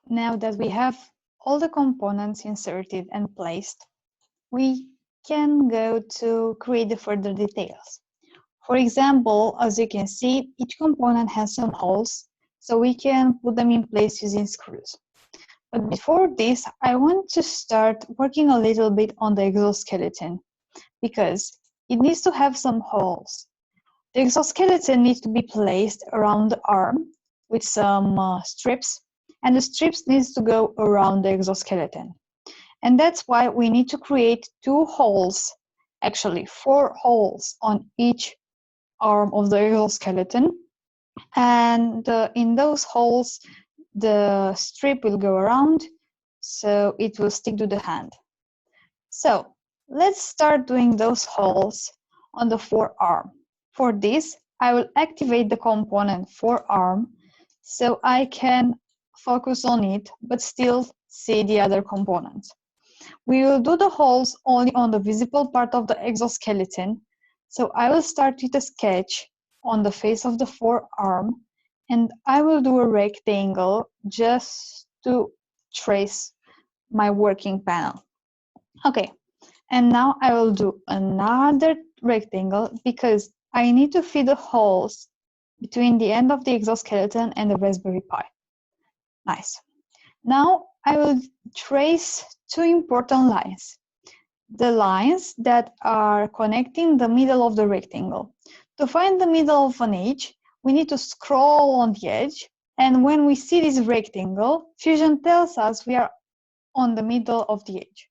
Now that we have all the components inserted and placed, we can go to create the further details. For example, as you can see, each component has some holes, so we can put them in place using screws. But before this, I want to start working a little bit on the exoskeleton because it needs to have some holes. The exoskeleton needs to be placed around the arm with some strips, and the strips needs to go around the exoskeleton. And that's why we need to create 2 holes, actually 4 holes on each arm of the exoskeleton. And in those holes, the strip will go around, so it will stick to the hand. So let's start doing those holes on the forearm. For this, I will activate the component forearm so I can focus on it, but still see the other components. We will do the holes only on the visible part of the exoskeleton. So I will start with a sketch on the face of the forearm, and I will do a rectangle just to trace my working panel. Okay, and now I will do another rectangle because I need to fit the holes between the end of the exoskeleton and the Raspberry Pi. Nice. Now I will trace 2 important lines. The lines that are connecting the middle of the rectangle. To find the middle of an edge, we need to scroll on the edge, and when we see this rectangle, Fusion tells us we are on the middle of the edge.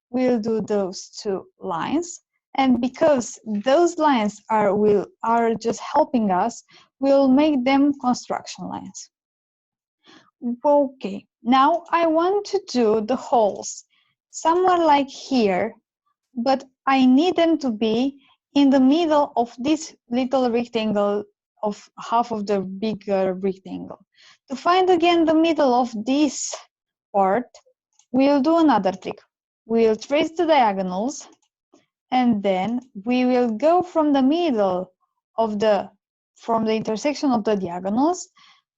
We'll do those 2 lines, and because those lines are just helping us, we'll make them construction lines. Okay, now I want to do the holes somewhere like here, but I need them to be in the middle of this little rectangle of half of the bigger rectangle. To find again the middle of this part, we'll do another trick. We'll trace the diagonals, and then we will go from the middle of from the intersection of the diagonals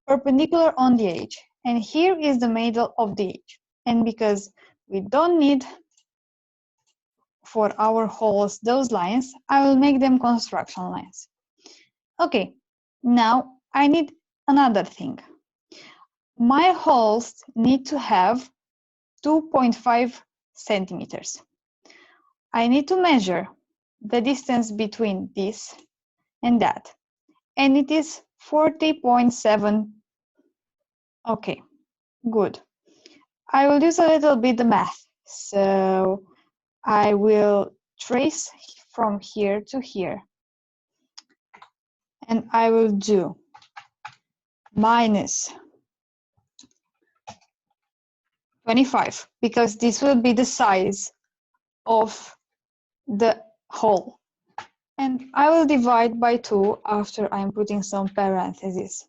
perpendicular on the edge. And here is the middle of the edge. And because we don't need for our holes those lines, I will make them construction lines. Okay, now I need another thing. My holes need to have 2.5 centimeters. I need to measure the distance between this and that, and it is 40.7. Okay, good. I will use a little bit the math. So I will trace from here to here. And I will do minus 25, because this will be the size of the hole. And I will divide by 2 after I'm putting some parentheses.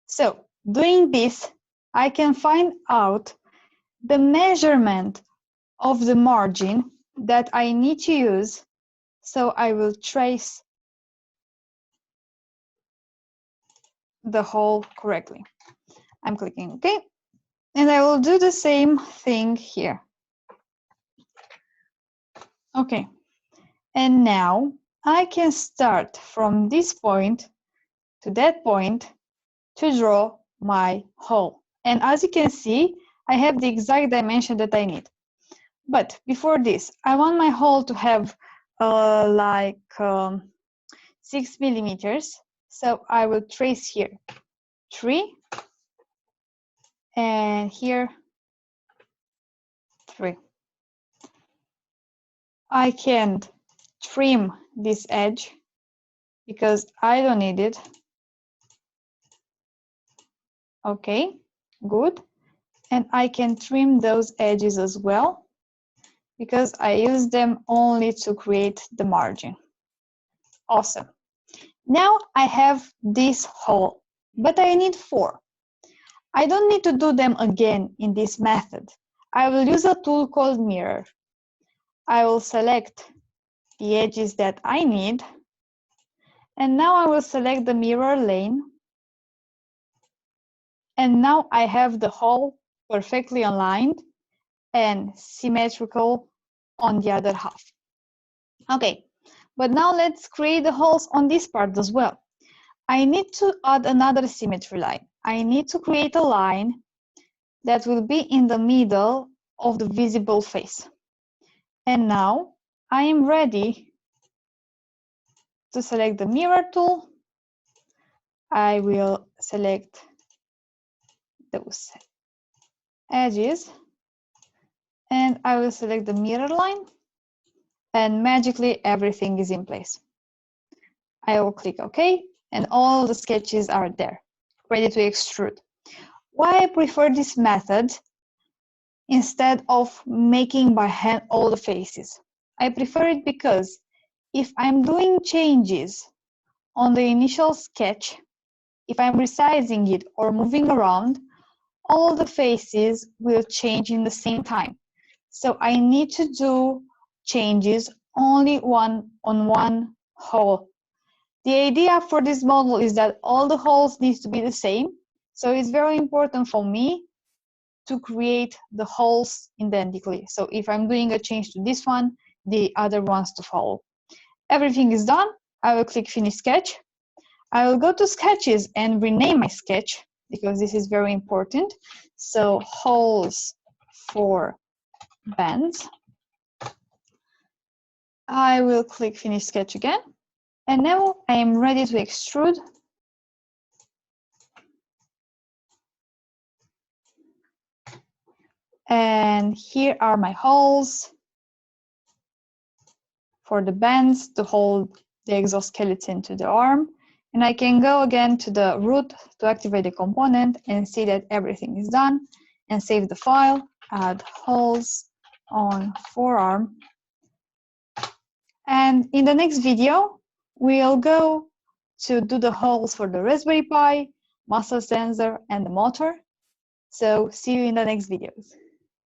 So doing this, I can find out the measurement of the margin that I need to use. So I will trace the hole correctly. I'm clicking OK. And I will do the same thing here. Okay. And now I can start from this point to that point to draw my hole. And as you can see, I have the exact dimension that I need. But before this, I want my hole to have 6 millimeters. So I will trace here 3, and here 3. I can trim this edge because I don't need it. Okay, good. And I can trim those edges as well because I use them only to create the margin. Awesome. Now I have this hole, but I need 4. I don't need to do them again in this method. I will use a tool called mirror. I will select the edges that I need, and now I will select the mirror lane, And now I have the hole perfectly aligned and symmetrical on the other half. Okay, but now let's create the holes on this part as well. I need to add another symmetry line. I need to create a line that will be in the middle of the visible face. And now I am ready to select the mirror tool. I will select those edges and I will select the mirror line, and magically everything is in place. I will click OK, and all the sketches are there, ready to extrude. Why I prefer this method instead of making by hand all the faces? I prefer it because if I'm doing changes on the initial sketch, if I'm resizing it or moving around, all the faces will change in the same time. So I need to do changes only on one hole. The idea for this model is that all the holes need to be the same. So it's very important for me to create the holes identically. So if I'm doing a change to this one, the other ones to follow. Everything is done. I will click Finish Sketch. I will go to Sketches and rename my sketch because this is very important. So holes for bands. I will click Finish Sketch again. And now I am ready to extrude. And here are my holes for the bands to hold the exoskeleton to the arm. And I can go again to the root to activate the component and see that everything is done and save the file, add holes on forearm. And in the next video, we'll go to do the holes for the Raspberry Pi, muscle sensor, and the motor. So see you in the next videos.